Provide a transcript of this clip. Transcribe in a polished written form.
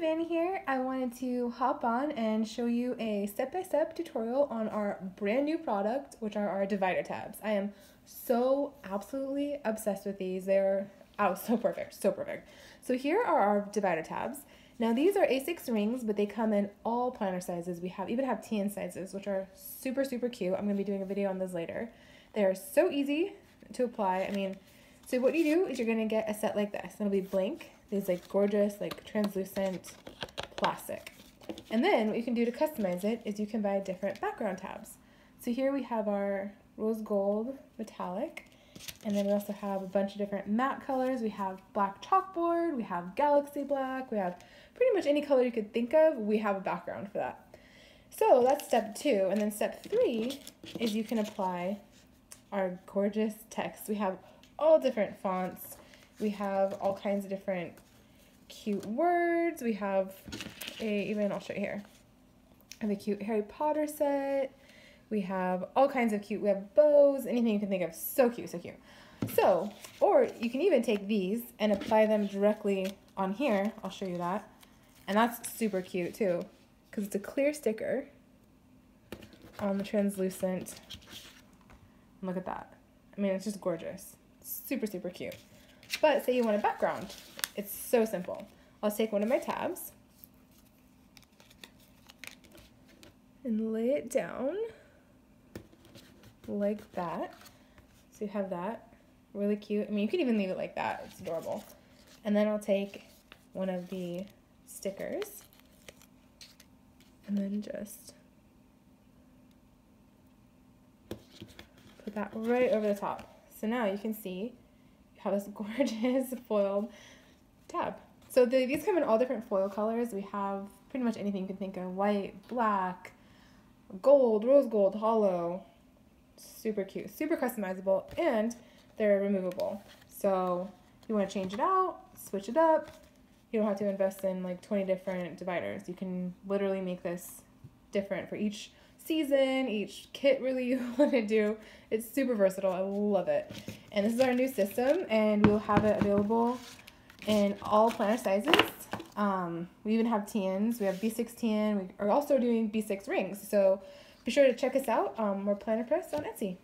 Savannah here. I wanted to hop on and show you a step-by-step tutorial on our brand new product, which are our divider tabs. I am so absolutely obsessed with these. They're so perfect, so perfect. So here are our divider tabs. Now these are A6 rings, but they come in all planner sizes. We even have TN sizes, which are super, super cute. I'm gonna be doing a video on those later. They're so easy to apply. So what you do is you're gonna get a set like this. It'll be blank. These like gorgeous, like translucent plastic. And then what you can do to customize it is you can buy different background tabs. So here we have our rose gold metallic, and then we also have a bunch of different matte colors. We have black chalkboard, we have galaxy black, we have pretty much any color you could think of, we have a background for that. So that's step 2, and then step 3 is you can apply our gorgeous text. We have all different fonts. We have all kinds of different cute words. We have I'll show you here. I have a cute Harry Potter set. We have all kinds of cute, we have bows, anything you can think of. So cute, so cute. So, or you can even take these and apply them directly on here. I'll show you that. And that's super cute too, because it's a clear sticker on the translucent. Look at that. It's just gorgeous. Super, super cute. But say you want a background. It's so simple. I'll take one of my tabs and lay it down like that. So you have that. Really cute. You can even leave it like that. It's adorable. And then I'll take one of the stickers and then just put that right over the top. So now you can see you have this gorgeous foiled tab. So these come in all different foil colors. We have pretty much anything you can think of: white, black, gold, rose gold, hollow. Super cute, super customizable, and they're removable. So if you want to change it out, switch it up, you don't have to invest in like 20 different dividers. You can literally make this different for each season, each kit really you want to do. It's super versatile. I love it. And this is our new system, and we'll have it available in all planner sizes. We even have TNs. We have B6 TN. We are also doing B6 rings. So be sure to check us out. We're Planner Press on Etsy.